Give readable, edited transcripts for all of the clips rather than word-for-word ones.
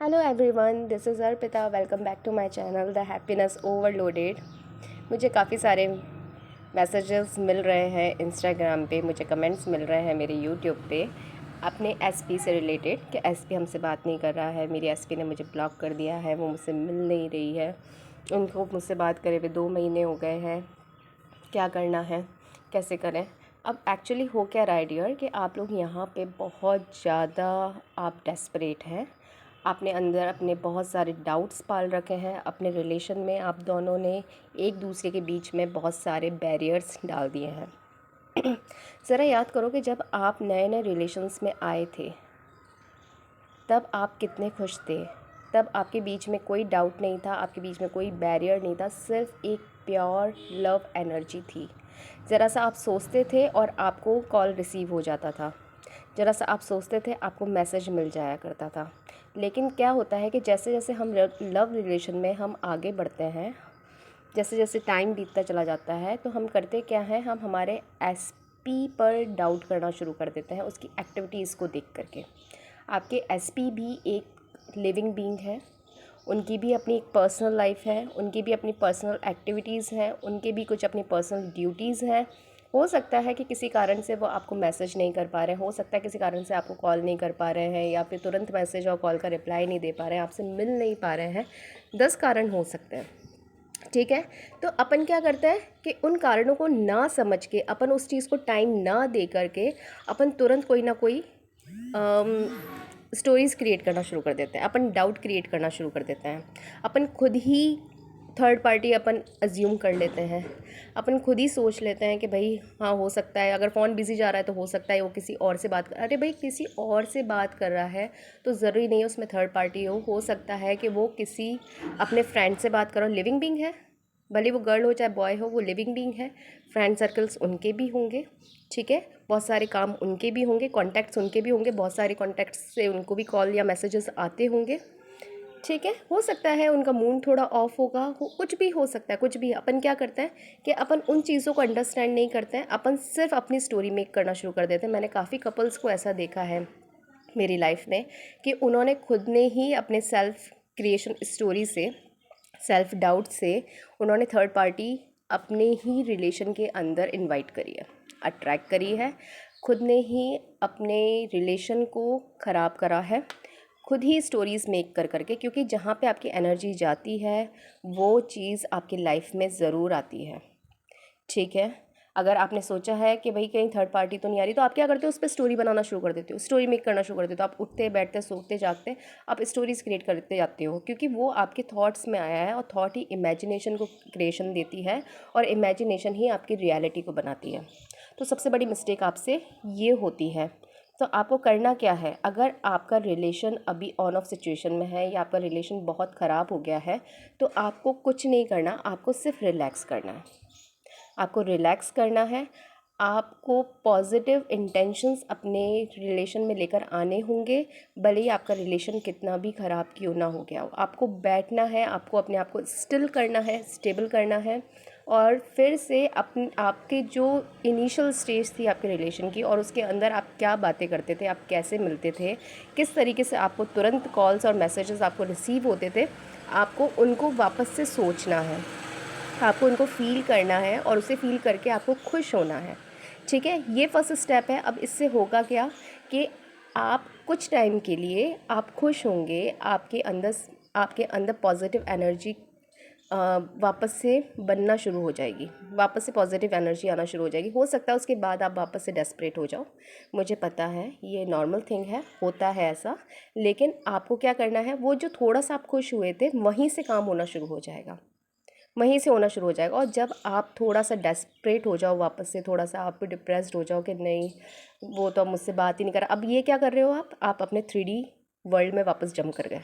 Hello everyone, this is Arpita. Welcome back to my channel the happiness overloaded. मुझे काफ़ी सारे messages मिल रहे हैं इंस्टाग्राम पे, मुझे कमेंट्स मिल रहे हैं मेरे यूट्यूब पे अपने एसपी से रिलेटेड कि एसपी हमसे बात नहीं कर रहा है, मेरी एसपी ने मुझे ब्लॉक कर दिया है, वो मुझसे मिल नहीं रही है, उनको मुझसे बात करे हुए 2 महीने हो गए हैं, क्या करना है, कैसे करें। अब एक्चुअली हो क्या रहा है डियर कि आप लोग यहाँ पे बहुत ज़्यादा आप डेस्परेट हैं। आपने अंदर अपने बहुत सारे डाउट्स पाल रखे हैं। अपने रिलेशन में आप दोनों ने एक दूसरे के बीच में बहुत सारे बैरियर्स डाल दिए हैं। ज़रा याद करो कि जब आप नए नए रिलेशन्स में आए थे तब आप कितने खुश थे। तब आपके बीच में कोई डाउट नहीं था, आपके बीच में कोई बैरियर नहीं था, सिर्फ एक प्योर लव एनर्जी थी। ज़रा सा आप सोचते थे और आपको कॉल रिसीव हो जाता था, ज़रा सा आप सोचते थे आपको मैसेज मिल जाया करता था। लेकिन क्या होता है कि जैसे जैसे हम लव रिलेशन में हम आगे बढ़ते हैं, जैसे जैसे टाइम बीतता चला जाता है, तो हम करते क्या हैं, हम हमारे एसपी पर डाउट करना शुरू कर देते हैं उसकी एक्टिविटीज़ को देख करके। आपके एसपी भी एक लिविंग बीइंग है, उनकी भी अपनी एक पर्सनल लाइफ है, उनकी भी अपनी पर्सनल एक्टिविटीज़ हैं, उनके भी कुछ अपनी पर्सनल ड्यूटीज़ हैं। हो सकता है कि किसी कारण से वो आपको मैसेज नहीं कर पा रहे हैं, हो सकता है किसी कारण से आपको कॉल नहीं कर पा रहे हैं, या फिर तुरंत मैसेज और कॉल का रिप्लाई नहीं दे पा रहे हैं, आपसे मिल नहीं पा रहे हैं। 10 कारण हो सकते हैं, ठीक है। तो अपन क्या करते हैं कि उन कारणों को ना समझ के, अपन उस चीज़ को टाइम ना दे करके, अपन तुरंत कोई ना कोई स्टोरीज़ क्रिएट करना शुरू कर देते हैं, अपन डाउट क्रिएट करना शुरू कर देते हैं, अपन खुद ही थर्ड पार्टी अपन अज्यूम कर लेते हैं, अपन खुद ही सोच लेते हैं कि भाई हाँ हो सकता है, अगर फ़ोन बिज़ी जा रहा है तो हो सकता है वो किसी और से बात कर, अरे भाई किसी और से बात कर रहा है तो ज़रूरी नहीं है उसमें थर्ड पार्टी हो सकता है कि वो किसी अपने फ्रेंड से बात करो। लिविंग बीइंग है, भले वो गर्ल हो चाहे बॉय हो, वो लिविंग बीइंग है। फ्रेंड सर्कल्स उनके भी होंगे, ठीक है, बहुत सारे काम उनके भी होंगे, कॉन्टैक्ट्स उनके भी होंगे, बहुत सारे कॉन्टैक्ट्स से उनको भी कॉल या मैसेजेस आते होंगे, ठीक है। हो सकता है उनका मूड थोड़ा ऑफ होगा, कुछ भी हो सकता है, कुछ भी। अपन क्या करते हैं कि अपन उन चीज़ों को अंडरस्टैंड नहीं करते हैं, अपन सिर्फ अपनी स्टोरी मेक करना शुरू कर देते हैं। मैंने काफ़ी कपल्स को ऐसा देखा है मेरी लाइफ में कि उन्होंने खुद ने ही अपने सेल्फ क्रिएशन स्टोरी से, सेल्फ डाउट से, उन्होंने थर्ड पार्टी अपने ही रिलेशन के अंदर इनवाइट करी है, अट्रैक्ट करी है, खुद ने ही अपने रिलेशन को ख़राब करा है, खुद ही स्टोरीज़ मेक कर करके। क्योंकि जहाँ पे आपकी एनर्जी जाती है वो चीज़ आपकी लाइफ में ज़रूर आती है, ठीक है। अगर आपने सोचा है कि भाई कहीं थर्ड पार्टी तो नहीं आ रही, तो आप क्या करते हो, उस पर स्टोरी बनाना शुरू कर देते हो, स्टोरी मेक करना शुरू कर देते हो। आप उठते बैठते सोते जागते आप स्टोरीज क्रिएट करते जाते हो, क्योंकि वो आपके थॉट्स में आया है, और थॉट ही इमेजिनेशन को क्रिएशन देती है, और इमेजिनेशन ही आपकी रियलिटी को बनाती है। तो सबसे बड़ी मिस्टेक आपसे ये होती है। तो आपको करना क्या है, अगर आपका रिलेशन अभी ऑन ऑफ सिचुएशन में है या आपका रिलेशन बहुत ख़राब हो गया है, तो आपको कुछ नहीं करना, आपको सिर्फ रिलैक्स करना है। आपको रिलैक्स करना है, आपको पॉजिटिव इंटेंशंस अपने रिलेशन में लेकर आने होंगे, भले ही आपका रिलेशन कितना भी ख़राब क्यों ना हो गया हो। आपको बैठना है, आपको अपने आप को स्टिल करना है, स्टेबल करना है, और फिर से अपने आपके जो इनिशियल स्टेज थी आपके रिलेशन की, और उसके अंदर आप क्या बातें करते थे, आप कैसे मिलते थे, किस तरीके से आपको तुरंत कॉल्स और मैसेजेस आपको रिसीव होते थे, आपको उनको वापस से सोचना है, आपको उनको फ़ील करना है, और उसे फ़ील करके आपको खुश होना है, ठीक है। ये फर्स्ट स्टेप है। अब इससे होगा क्या कि आप कुछ टाइम के लिए आप खुश होंगे, आपके अंदर पॉजिटिव एनर्जी वापस से बनना शुरू हो जाएगी, वापस से पॉजिटिव एनर्जी आना शुरू हो जाएगी। हो सकता है उसके बाद आप वापस से डेस्परेट हो जाओ, मुझे पता है ये नॉर्मल थिंग है, होता है ऐसा। लेकिन आपको क्या करना है, वो जो थोड़ा सा आप खुश हुए थे वहीं से काम होना शुरू हो जाएगा, वहीं से होना शुरू हो जाएगा। और जब आप थोड़ा सा डेस्परेट हो जाओ, वापस से थोड़ा सा आप डिप्रेस्ड हो जाओ कि नहीं वो तो अब मुझसे बात ही नहीं कर रहा, अब ये क्या कर रहे हो आप अपने 3D वर्ल्ड में वापस जंप कर गए।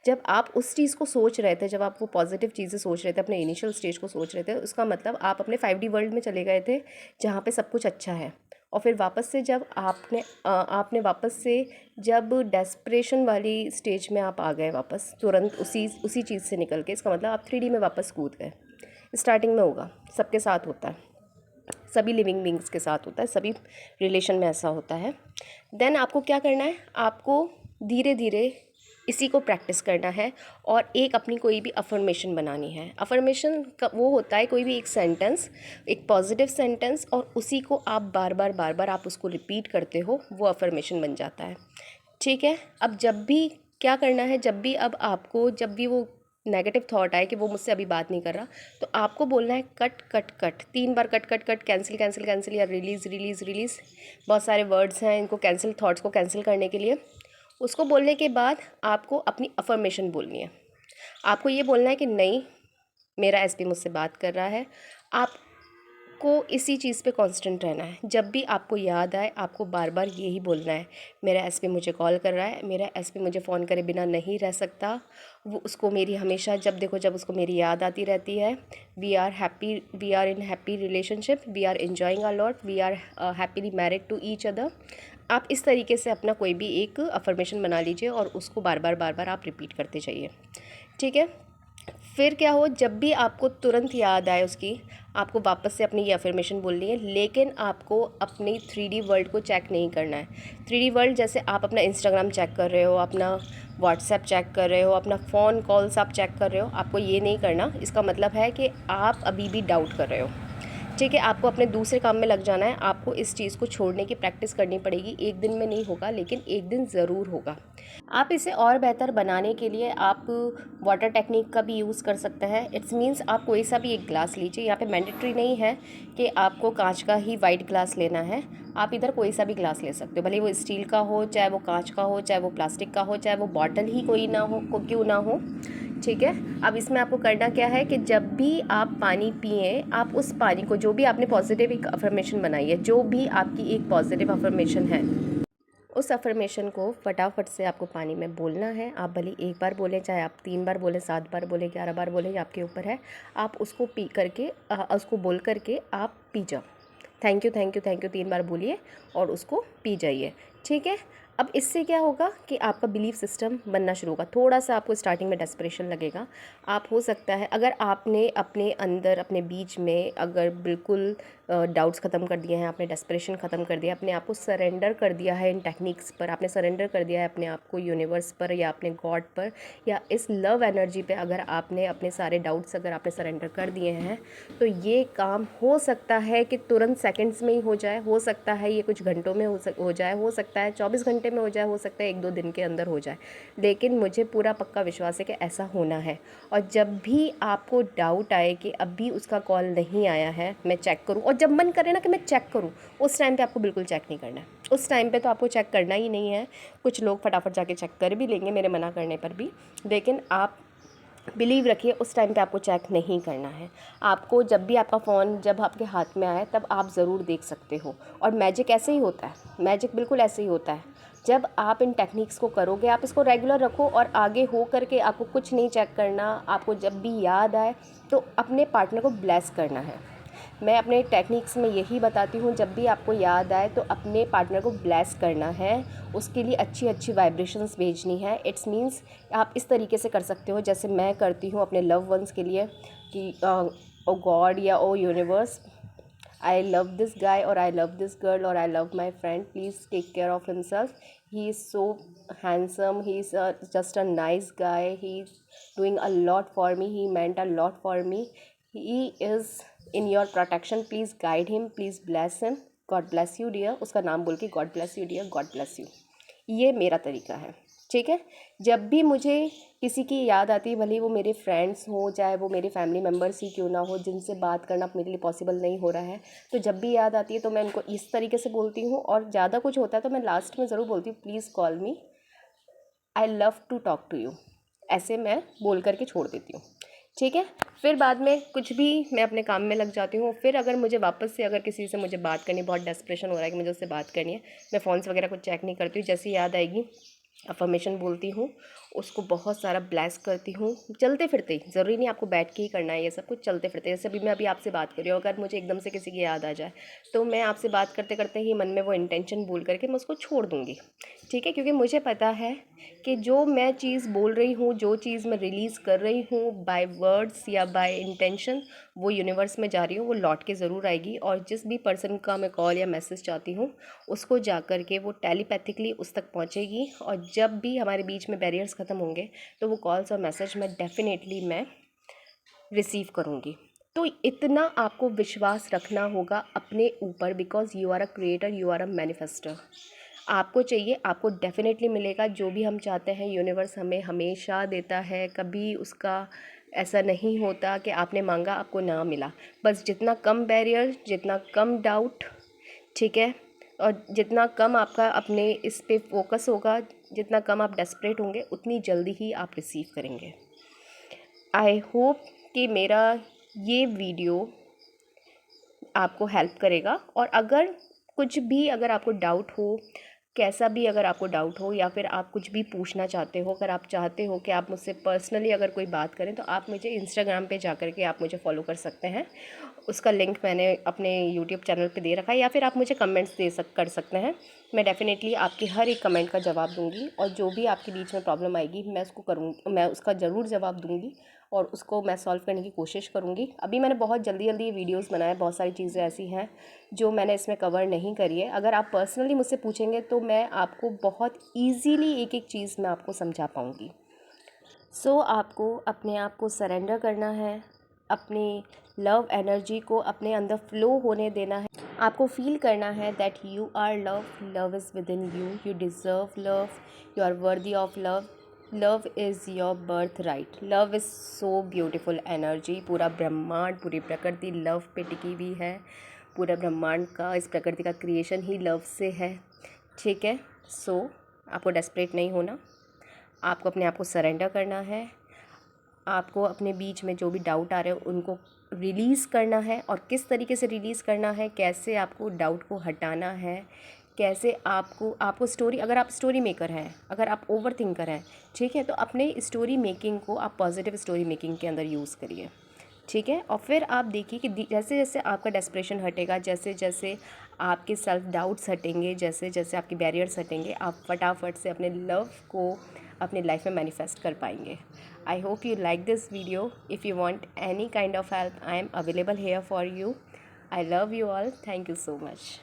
जब आप उस चीज़ को सोच रहे थे, जब आप वो पॉजिटिव चीज़ें सोच रहे थे, अपने इनिशियल स्टेज को सोच रहे थे, उसका मतलब आप अपने 5D वर्ल्ड में चले गए थे जहाँ पे सब कुछ अच्छा है। और फिर वापस से जब आपने वापस से जब डेस्परेशन वाली स्टेज में आप आ गए वापस, तुरंत उसी चीज़ से निकल के, इसका मतलब आप 3D में वापस कूद गए। स्टार्टिंग में होगा, सबके साथ होता है, सभी लिविंग बींग्स के साथ होता है, सभी रिलेशन में ऐसा होता है। देन आपको क्या करना है, आपको धीरे धीरे इसी को प्रैक्टिस करना है और एक अपनी कोई भी अफर्मेशन बनानी है। अफर्मेशन का वो होता है कोई भी एक सेंटेंस, एक पॉजिटिव सेंटेंस, और उसी को आप बार बार बार बार आप उसको रिपीट करते हो, वो अफर्मेशन बन जाता है। ठीक है। अब जब भी क्या करना है, जब भी अब आपको जब भी वो नेगेटिव थॉट आए कि वो मुझसे अभी बात नहीं कर रहा, तो आपको बोलना है कट कट कट, 3 बार cut cut cut, cancel cancel cancel या रिलीज़ रिलीज़ रिलीज़। बहुत सारे वर्ड्स हैं इनको कैंसिल, थॉट्स को कैंसिल करने के लिए। उसको बोलने के बाद आपको अपनी अफर्मेशन बोलनी है। आपको ये बोलना है कि नहीं, मेरा एसपी मुझसे बात कर रहा है। आपको इसी चीज़ पे कांस्टेंट रहना है। जब भी आपको याद आए आपको बार बार यही बोलना है, मेरा एसपी मुझे कॉल कर रहा है, मेरा एसपी मुझे फ़ोन करे बिना नहीं रह सकता, वो उसको मेरी हमेशा जब देखो जब उसको मेरी याद आती रहती है। We are happy, we are in happy relationship, we are enjoying a lot, we are happily married to each other. आप इस तरीके से अपना कोई भी एक अफर्मेशन बना लीजिए और उसको बार बार आप रिपीट करते जाइए। ठीक है। फिर क्या हो, जब भी आपको तुरंत याद आए उसकी, आपको वापस से अपनी ये अफर्मेशन बोलनी है, लेकिन आपको अपनी 3D वर्ल्ड को चेक नहीं करना है। 3D वर्ल्ड जैसे आप अपना इंस्टाग्राम चेक कर रहे हो, अपना व्हाट्सएप चेक कर रहे हो, अपना फ़ोन कॉल्स आप चेक कर रहे हो, आपको ये नहीं करना। इसका मतलब है कि आप अभी भी डाउट कर रहे हो। ठीक है। आपको अपने दूसरे काम में लग जाना है। आपको इस चीज़ को छोड़ने की प्रैक्टिस करनी पड़ेगी। एक दिन में नहीं होगा, लेकिन एक दिन ज़रूर होगा। आप इसे और बेहतर बनाने के लिए आप वाटर टेक्निक का भी यूज़ कर सकते हैं। इट्स मीन्स आप कोई सा भी एक ग्लास लीजिए। यहाँ पे मैंडेटरी नहीं है कि आपको कांच का ही वाइट ग्लास लेना है। आप इधर कोई सा भी ग्लास ले सकते हो, भले वो स्टील का हो, चाहे वो कांच का हो, चाहे वो प्लास्टिक का हो, चाहे वो बॉटल ही कोई ना हो, क्यों ना हो। ठीक है। अब इसमें आपको करना क्या है कि जब भी आप पानी पिएं, आप उस पानी को, जो भी आपने पॉजिटिव एक अफर्मेशन बनाई है, जो भी आपकी एक पॉजिटिव अफर्मेशन है, उस अफर्मेशन को फटाफट से आपको पानी में बोलना है। आप भले एक बार बोलें, चाहे आप 3 बार बोलें, 7 बार बोलें, 11 बार बोलें, ये आपके ऊपर है। आप उसको पी करके उसको बोल करके आप पी जाओ। Thank you thank you thank you 3 बार बोलिए और उसको पी जाइए। ठीक है। अब इससे क्या होगा कि आपका बिलीफ सिस्टम बनना शुरू होगा। थोड़ा सा आपको स्टार्टिंग में डेस्परेशन लगेगा। आप हो सकता है, अगर आपने अपने अंदर अपने बीच में अगर बिल्कुल डाउट्स ख़त्म कर दिए हैं, आपने डेस्परेशन ख़त्म कर दिया, अपने आप को सरेंडर कर दिया है इन टेक्निक्स पर, आपने सरेंडर कर दिया है अपने आप को यूनिवर्स पर या अपने गॉड पर या इस लव एनर्जी पे, अगर आपने अपने सारे डाउट्स अगर आपने सरेंडर कर दिए हैं, तो ये काम हो सकता है कि तुरंत सेकंड्स में ही हो जाए, हो सकता है ये कुछ घंटों में हो जाए, हो सकता है 24 घंटे में हो जाए, हो सकता है 1-2 दिन के अंदर हो जाए, लेकिन मुझे पूरा पक्का विश्वास है कि ऐसा होना है। और जब भी आपको डाउट आए कि अभी उसका कॉल नहीं आया है, मैं चेक करूं, और जब मन करे ना कि मैं चेक करूं, उस टाइम पे आपको बिल्कुल चेक नहीं करना है। उस टाइम पे तो आपको चेक करना ही नहीं है। कुछ लोग फटाफट जाके चेक कर भी लेंगे मेरे मना करने पर भी, लेकिन आप बिलीव रखिए उस टाइम पे आपको चेक नहीं करना है। आपको जब भी आपका फ़ोन जब आपके हाथ में आए तब आप ज़रूर देख सकते हो। और मैजिक ऐसे ही होता है, मैजिक बिल्कुल ऐसे ही होता है। जब आप इन टेक्निक्स को करोगे, आप इसको रेगुलर रखो और आगे हो करके आपको कुछ नहीं चेक करना। आपको जब भी याद आए तो अपने पार्टनर को ब्लेस करना है। मैं अपने टेक्निक्स में यही बताती हूँ, जब भी आपको याद आए तो अपने पार्टनर को ब्लेस करना है, उसके लिए अच्छी अच्छी वाइब्रेशंस भेजनी है। इट्स मीन्स आप इस तरीके से कर सकते हो जैसे मैं करती हूँ अपने लव वंस के लिए कि ओ गॉड या oh universe, I love this guy और आई लव दिस गर्ल और I love my friend, please take care of himself, he is so handsome, he is just a nice guy, he is doing a lot for me, he meant a lot for me, he is in your protection, please guide him, please bless him, God bless you dear, उसका नाम बोल के God bless you dear, God bless you. ये मेरा तरीका है। ठीक है। जब भी मुझे किसी की याद आती है, भले वो मेरे फ्रेंड्स हो, चाहे वो मेरे फैमिली मेम्बर्स ही क्यों ना हो, जिनसे बात करना मेरे लिए पॉसिबल नहीं हो रहा है, तो जब भी याद आती है तो मैं उनको इस तरीके से बोलती हूँ। और ज़्यादा कुछ होता है तो मैं लास्ट में ज़रूर बोलती हूँ, please call me, I love to talk to you, ऐसे मैं बोल करके छोड़ देती हूँ। ठीक है। फिर बाद में कुछ भी मैं अपने काम में लग जाती हूँ। फिर अगर मुझे वापस से अगर किसी से मुझे बात करनी, बहुत डेस्परेशन हो रहा है कि मुझे उससे बात करनी है, मैं फ़ोन्स वगैरह कुछ चेक नहीं करती हूँ। जैसे याद आएगी अफर्मेशन बोलती हूँ, उसको बहुत सारा ब्लेस करती हूँ, चलते फिरते ही, ज़रूरी नहीं आपको बैठ के ही करना है ये सब कुछ, चलते फिरते। जैसे अभी मैं अभी आपसे बात कर रही हूँ, अगर मुझे एकदम से किसी की याद आ जाए तो मैं आपसे बात करते करते ही मन में वो इंटेंशन बोल करके मैं उसको छोड़ दूँगी। ठीक है। क्योंकि मुझे पता है कि जो मैं चीज़ बोल रही हूँ, जो चीज़ मैं रिलीज़ कर रही हूँ बाय वर्ड्स या बाय इंटेंशन, वो यूनिवर्स में जा रही हूँ, वो लौट के ज़रूर आएगी। और जिस भी पर्सन का मैं कॉल या मैसेज चाहती हूँ, उसको जा कर के वो टेलीपैथिकली उस तक पहुँचेगी। और जब भी हमारे बीच में बैरियर्स ख़त्म होंगे तो वो कॉल्स और मैसेज मैं डेफ़िनेटली मैं रिसीव करूँगी। तो इतना आपको विश्वास रखना होगा अपने ऊपर, because you are a creator, you are a manifester. आपको चाहिए, आपको डेफ़िनेटली मिलेगा। जो भी हम चाहते हैं यूनिवर्स हमें हमेशा देता है, कभी उसका ऐसा नहीं होता कि आपने मांगा आपको ना मिला। बस जितना कम बैरियर, जितना कम डाउट, ठीक है, और जितना कम आपका अपने इस पे फोकस होगा, जितना कम आप डेस्परेट होंगे, उतनी जल्दी ही आप रिसीव करेंगे। आई होप कि मेरा ये वीडियो आपको हेल्प करेगा। और अगर कुछ भी, अगर आपको डाउट हो, कैसा भी अगर आपको डाउट हो, या फिर आप कुछ भी पूछना चाहते हो, अगर आप चाहते हो कि आप मुझसे पर्सनली अगर कोई बात करें, तो आप मुझे इंस्टाग्राम पे जा कर के आप मुझे फॉलो कर सकते हैं। उसका लिंक मैंने अपने यूट्यूब चैनल पे दे रखा है, या फिर आप मुझे कमेंट्स कर सकते हैं। मैं डेफ़िनेटली आपके हर एक कमेंट का जवाब दूंगी, और जो भी आपके बीच में प्रॉब्लम आएगी मैं उसका ज़रूर जवाब दूंगी, और उसको मैं सॉल्व करने की कोशिश करूँगी। अभी मैंने बहुत जल्दी जल्दी ये वीडियोस बनाए, बहुत सारी चीज़ें ऐसी हैं जो मैंने इसमें कवर नहीं करी है। अगर आप पर्सनली मुझसे पूछेंगे तो मैं आपको बहुत ईज़िली एक एक चीज़ मैं आपको समझा पाऊँगी। सो आपको अपने आप को सरेंडर करना है, अपनी लव एनर्जी को अपने अंदर फ्लो होने देना है। आपको फील करना है that you are love, love is within you, you deserve love, you are worthy of love, love is your birthright. Love is so beautiful energy. पूरा ब्रह्मांड, पूरी प्रकृति लव पे टिकी हुई है। पूरा ब्रह्मांड का, इस प्रकृति का क्रिएशन ही लव से है, ठीक है। सो आपको डेस्परेट नहीं होना, आपको अपने आप को सरेंडर करना है। आपको अपने बीच में जो भी डाउट आ रहे हैं उनको रिलीज़ करना है, और किस तरीके से रिलीज़ करना है, कैसे आपको डाउट को हटाना है, कैसे आपको स्टोरी, अगर आप स्टोरी मेकर हैं, अगर आप ओवर थिंकर हैं, ठीक है, तो अपने स्टोरी मेकिंग को आप पॉजिटिव स्टोरी मेकिंग के अंदर यूज़ करिए, ठीक है। और फिर आप देखिए कि जैसे जैसे आपका डेस्परेशन हटेगा, जैसे जैसे आपके सेल्फ डाउट्स हटेंगे, जैसे जैसे आपके बैरियर्स हटेंगे, आप फटाफट से अपने लव को अपनी लाइफ में मैनिफेस्ट कर पाएंगे। I hope you like this video. If you want any kind of help, I am available here for you. I love you all. Thank you so much.